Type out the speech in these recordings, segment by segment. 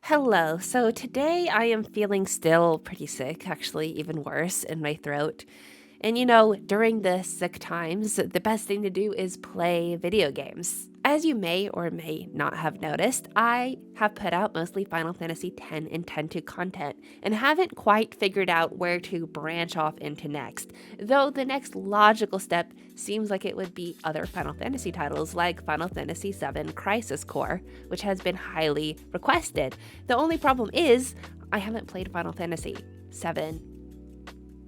Hello. So today I am feeling still pretty sick, actually, even worse in my throat. And during the sick times, the best thing to do is play video games. As you may or may not have noticed, I have put out mostly Final Fantasy X and X-2 content and haven't quite figured out where to branch off into next, though the next logical step seems like it would be other Final Fantasy titles like Final Fantasy VII Crisis Core, which has been highly requested. The only problem is I haven't played Final Fantasy VII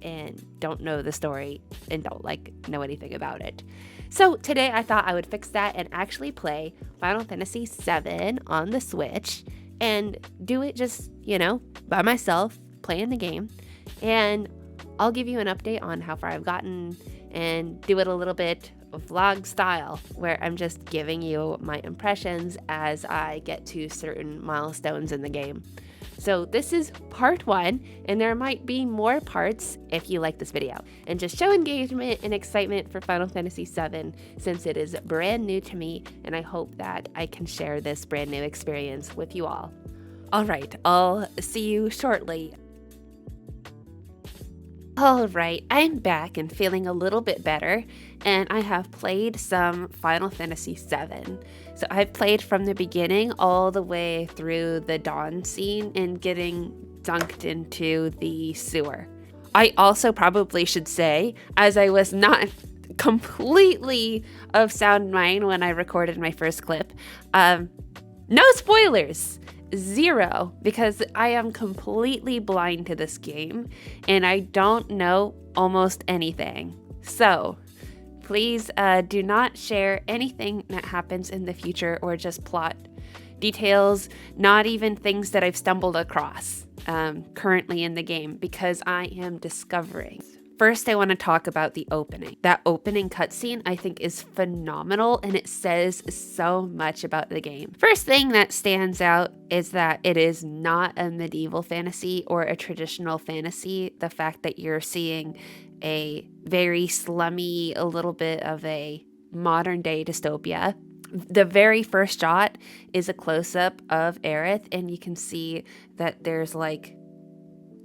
and don't know the story and don't know anything about it. So today I thought I would fix that and actually play Final Fantasy VII on the Switch and do it just, by myself, playing the game. And I'll give you an update on how far I've gotten and do it a little bit vlog style where I'm just giving you my impressions as I get to certain milestones in the game. So this is part 1, and there might be more parts if you like this video. And just show engagement and excitement for Final Fantasy VII since it is brand new to me, and I hope that I can share this brand new experience with you all. All right, I'll see you shortly. All right, I'm back and feeling a little bit better, and I have played some Final Fantasy VII. So I've played from the beginning all the way through the dawn scene and getting dunked into the sewer. I also probably should say, as I was not completely of sound mind when I recorded my first clip, no spoilers. 0, because I am completely blind to this game and I don't know almost anything. So please do not share anything that happens in the future or just plot details, not even things that I've stumbled across currently in the game, because I am discovering. First, I want to talk about the opening. That opening cutscene I think is phenomenal and it says so much about the game. First thing that stands out is that it is not a medieval fantasy or a traditional fantasy. The fact that you're seeing a very slummy, a little bit of a modern day dystopia. The very first shot is a close-up of Aerith, and you can see that there's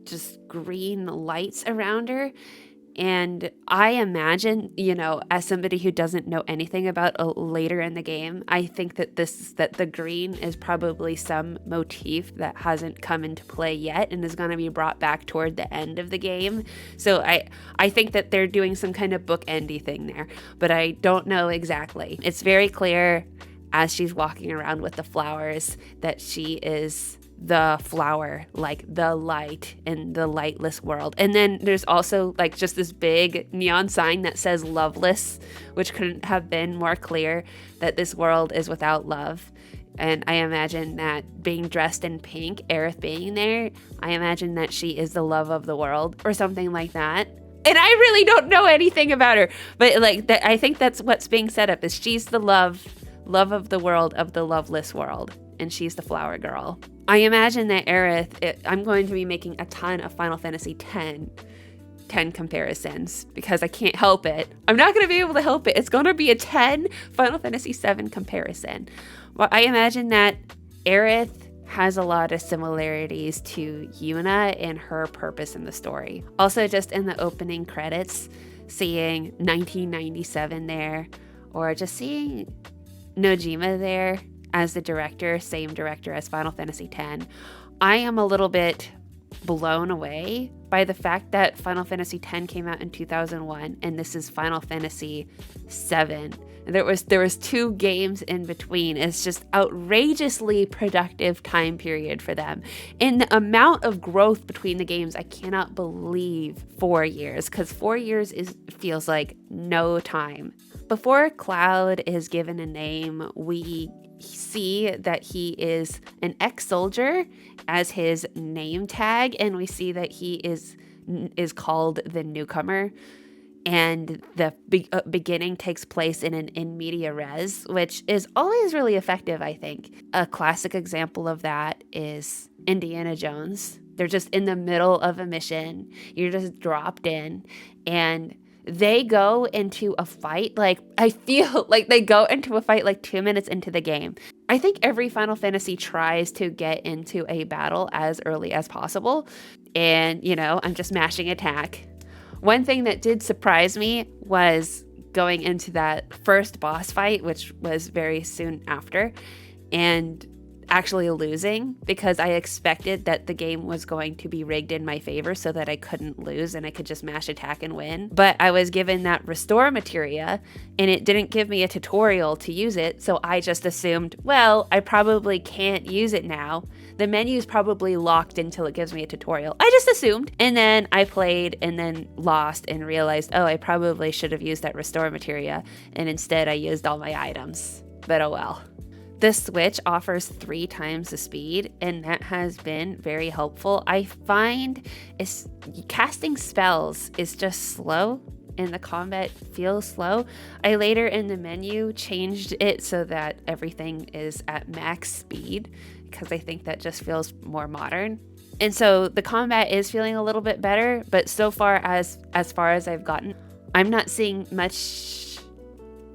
just green lights around her. And I imagine, as somebody who doesn't know anything about later in the game, I think that the green is probably some motif that hasn't come into play yet and is going to be brought back toward the end of the game. So I think that they're doing some kind of bookendy thing there, but I don't know exactly. It's very clear as she's walking around with the flowers that she is the flower, the light in the lightless world. And then there's also just this big neon sign that says loveless, which couldn't have been more clear that this world is without love. And I imagine that being dressed in pink, Aerith being there, I imagine that she is the love of the world or something like that. And I really don't know anything about her, but I think that's what's being set up, is she's the love of the world, of the loveless world, and she's the flower girl. I imagine that Aerith, I'm going to be making a ton of Final Fantasy X comparisons because I can't help it. I'm not going to be able to help it. It's going to be a 10 Final Fantasy VII comparison. Well, I imagine that Aerith has a lot of similarities to Yuna and her purpose in the story. Also, just in the opening credits, seeing 1997 there, or just seeing Nojima there as the director, same director as Final Fantasy X, I am a little bit blown away by the fact that Final Fantasy X came out in 2001 and this is Final Fantasy VII. There was 2 games in between. It's just outrageously productive time period for them. And the amount of growth between the games, I cannot believe 4 years, because 4 years feels like no time. Before Cloud is given a name, we see that he is an ex-soldier as his name tag, and we see that he is called the Newcomer. And the beginning takes place in an in media res, which is always really effective, I think. A classic example of that is Indiana Jones. They're just in the middle of a mission. You're just dropped in, and they go into a fight. I feel like they go into a fight 2 minutes into the game. I think every Final Fantasy tries to get into a battle as early as possible. And, I'm just mashing attack. One thing that did surprise me was going into that first boss fight, which was very soon after, and actually losing because I expected that the game was going to be rigged in my favor so that I couldn't lose and I could just mash attack and win. But I was given that restore materia and it didn't give me a tutorial to use it, so I just assumed, well, I probably can't use it now. The menu's probably locked until it gives me a tutorial. I just assumed. And then I played and then lost and realized, oh, I probably should have used that restore materia, and instead I used all my items. But oh well. The Switch offers 3 times the speed, and that has been very helpful. I find casting spells is just slow, and the combat feels slow. I later in the menu changed it so that everything is at max speed, because I think that just feels more modern. And so the combat is feeling a little bit better, but so far as I've gotten, I'm not seeing much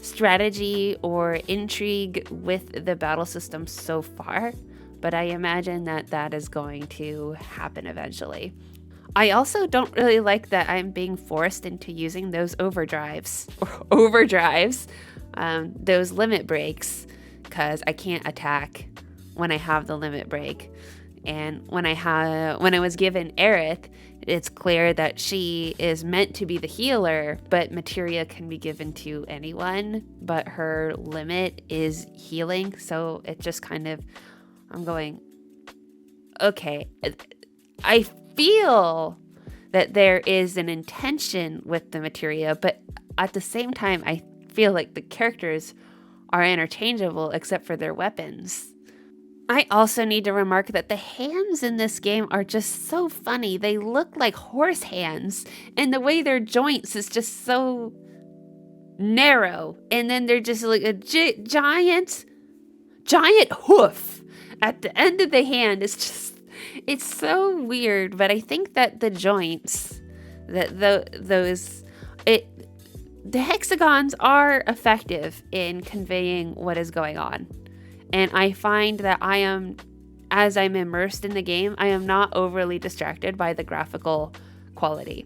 strategy or intrigue with the battle system so far, but I imagine that is going to happen eventually. I also don't really like that I'm being forced into using those overdrives, those limit breaks, because I can't attack when I have the limit break. And when I was given Aerith, it's clear that she is meant to be the healer, but materia can be given to anyone, but her limit is healing. So it just kind of, I'm going, okay, I feel that there is an intention with the materia, but at the same time, I feel like the characters are interchangeable except for their weapons. I also need to remark that the hands in this game are just so funny. They look like horse hands, and the way their joints is just so narrow. And then they're just like a giant hoof at the end of the hand. It's so weird, but I think that the joints, the hexagons are effective in conveying what is going on. And I find that as I'm immersed in the game, I am not overly distracted by the graphical quality.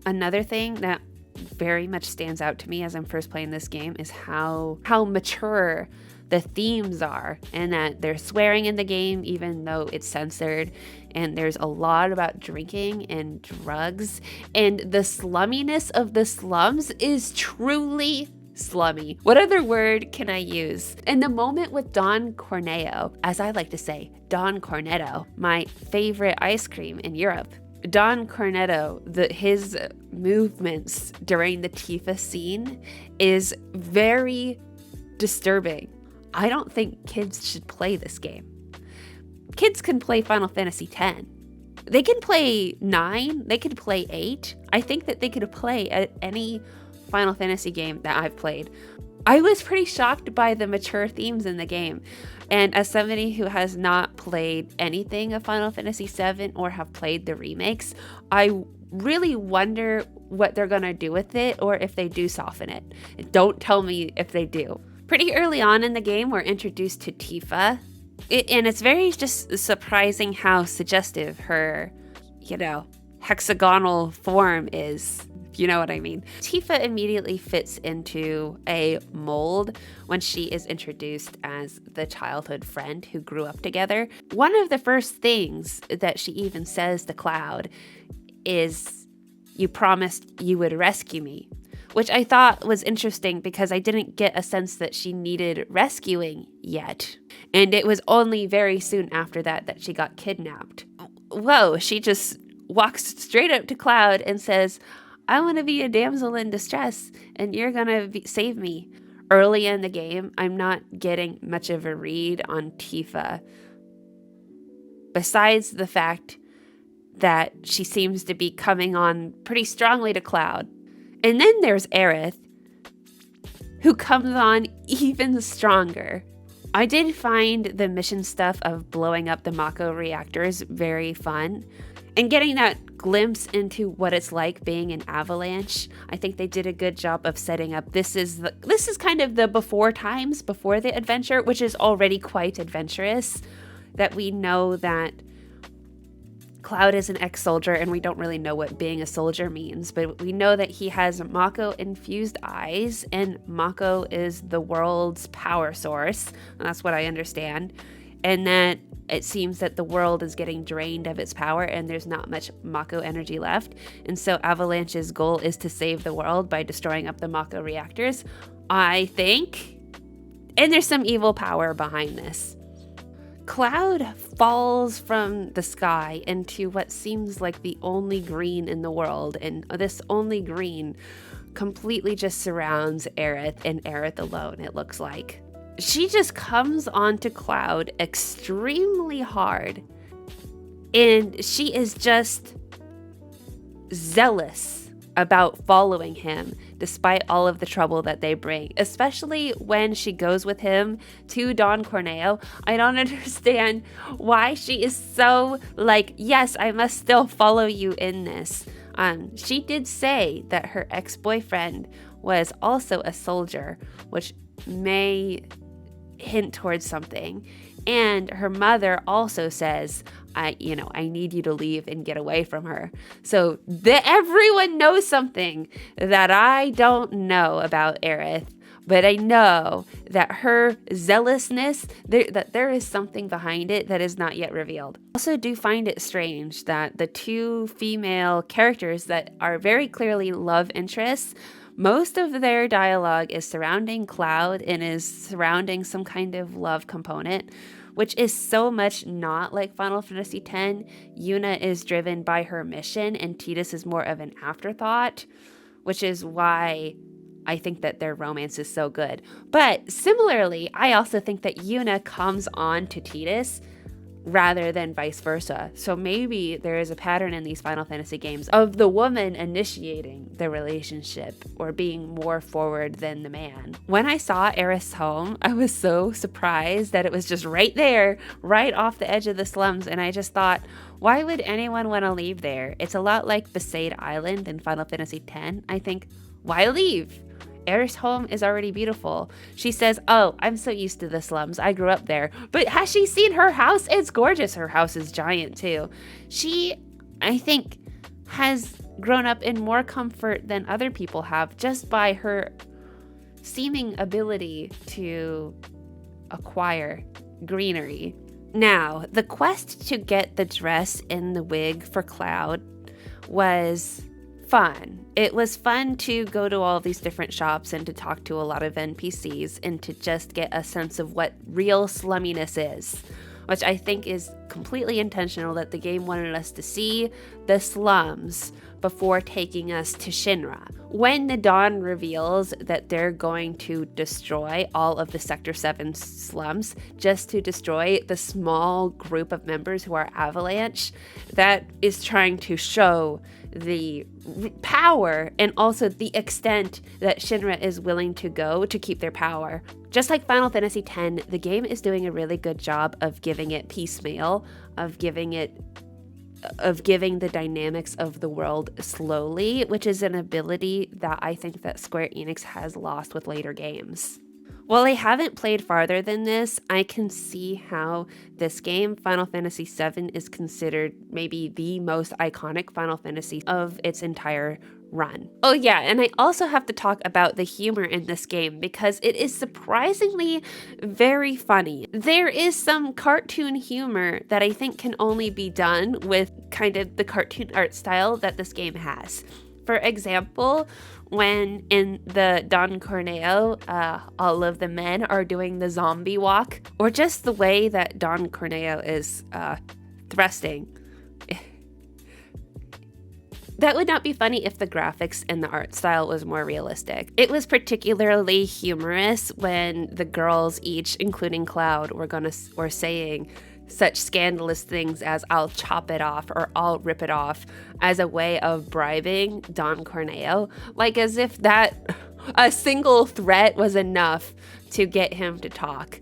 Another thing that very much stands out to me as I'm first playing this game is how mature the themes are, and that they're swearing in the game even though it's censored, and there's a lot about drinking and drugs, and the slumminess of the slums is truly slummy. What other word can I use? And the moment with Don Cornetto, as I like to say, Don Cornetto, my favorite ice cream in Europe. Don Cornetto, his movements during the Tifa scene is very disturbing. I don't think kids should play this game. Kids can play Final Fantasy X. They can play 9, they can play 8. I think that they could play at any Final Fantasy game that I've played. I was pretty shocked by the mature themes in the game. And as somebody who has not played anything of Final Fantasy VII or have played the remakes, I really wonder what they're going to do with it, or if they do soften it. Don't tell me if they do. Pretty early on in the game, we're introduced to Tifa. And it's very just surprising how suggestive her, hexagonal form is. You know what I mean? Tifa immediately fits into a mold when she is introduced as the childhood friend who grew up together. One of the first things that she even says to Cloud is, "You promised you would rescue me," which I thought was interesting because I didn't get a sense that she needed rescuing yet. And it was only very soon after that she got kidnapped. Whoa, she just walks straight up to Cloud and says, "I want to be a damsel in distress, and you're going to save me." Early in the game, I'm not getting much of a read on Tifa, besides the fact that she seems to be coming on pretty strongly to Cloud. And then there's Aerith, who comes on even stronger. I did find the mission stuff of blowing up the Mako reactors very fun. And getting that glimpse into what it's like being an avalanche, I think they did a good job of setting up. This is kind of the before times, before the adventure, which is already quite adventurous. That we know that Cloud is an ex-soldier, and we don't really know what being a soldier means, but we know that he has Mako-infused eyes, and Mako is the world's power source. That's what I understand. And that it seems that the world is getting drained of its power and there's not much Mako energy left. And so Avalanche's goal is to save the world by destroying up the Mako reactors, I think. And there's some evil power behind this. Cloud falls from the sky into what seems like the only green in the world. And this only green completely just surrounds Aerith, and Aerith alone, it looks like. She just comes onto Cloud extremely hard, and she is just zealous about following him despite all of the trouble that they bring, especially when she goes with him to Don Corneo. I don't understand why she is so like, yes, I must still follow you in this. She did say that her ex-boyfriend was also a soldier, which may hint towards something. And her mother also says, I need you to leave and get away from her. So everyone knows something that I don't know about Aerith, but I know that her zealousness, that there is something behind it that is not yet revealed. I also do find it strange that the two female characters that are very clearly love interests, most of their dialogue is surrounding Cloud and is surrounding some kind of love component, which is so much not like Final Fantasy X. Yuna is driven by her mission and Tidus is more of an afterthought, which is why I think that their romance is so good. But similarly, I also think that Yuna comes on to Tidus rather than vice versa. So maybe there is a pattern in these Final Fantasy games of the woman initiating the relationship or being more forward than the man. When I saw Aerith's home, I was so surprised that it was just right there, right off the edge of the slums, and I just thought, why would anyone want to leave there? It's a lot like Besaid Island in Final Fantasy X. I think, why leave? Aerith's home is already beautiful. She says, oh, I'm so used to the slums. I grew up there. But has she seen her house? It's gorgeous. Her house is giant too. She, I think, has grown up in more comfort than other people have just by her seeming ability to acquire greenery. Now, the quest to get the dress and the wig for Cloud was fun. It was fun to go to all of these different shops and to talk to a lot of NPCs and to just get a sense of what real slumminess is, which I think is completely intentional, that the game wanted us to see the slums before taking us to Shinra. When the Dawn reveals that they're going to destroy all of the Sector 7 slums just to destroy the small group of members who are Avalanche, that is trying to show the power and also the extent that Shinra is willing to go to keep their power. Just like Final Fantasy X, the game is doing a really good job of giving it piecemeal, of giving the dynamics of the world slowly, which is an ability that I think that Square Enix has lost with later games. While I haven't played farther than this, I can see how this game, Final Fantasy VII, is considered maybe the most iconic Final Fantasy of its entire run. Oh yeah, and I also have to talk about the humor in this game because it is surprisingly very funny. There is some cartoon humor that I think can only be done with kind of the cartoon art style that this game has. For example, when in the Don Corneo, all of the men are doing the zombie walk, or just the way that Don Corneo is thrusting. That would not be funny if the graphics and the art style was more realistic. It was particularly humorous when the girls each, including Cloud, were saying such scandalous things as "I'll chop it off" or "I'll rip it off" as a way of bribing Don Corneo, like as if that a single threat was enough to get him to talk.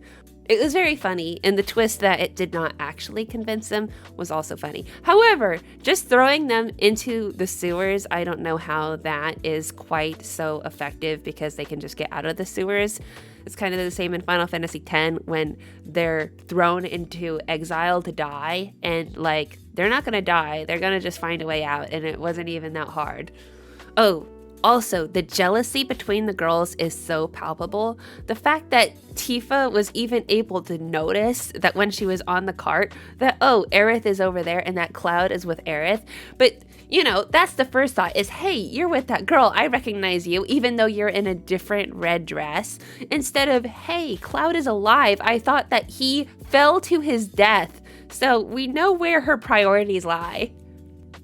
It was very funny, and the twist that it did not actually convince them was also funny. However, just throwing them into the sewers, I don't know how that is quite so effective because they can just get out of the sewers. It's kind of the same in Final Fantasy X when they're thrown into exile to die, and like, they're not gonna die, they're gonna just find a way out, and it wasn't even that hard. Oh, also, the jealousy between the girls is so palpable. The fact that Tifa was even able to notice that when she was on the cart that, oh, Aerith is over there and that Cloud is with Aerith. But, you know, that's the first thought is, hey, you're with that girl. I recognize you, even though you're in a different red dress. Instead of, hey, Cloud is alive. I thought that he fell to his death. So we know where her priorities lie.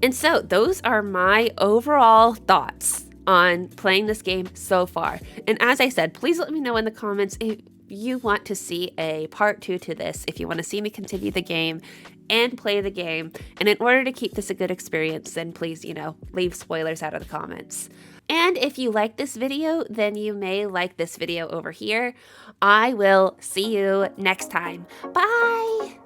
And so those are my overall thoughts on playing this game so far. And as I said, please let me know in the comments if you want to see a part 2 to this, if you want to see me continue the game and play the game. And in order to keep this a good experience, then please, you know, leave spoilers out of the comments. And if you like this video, then you may like this video over here. I will see you next time. Bye!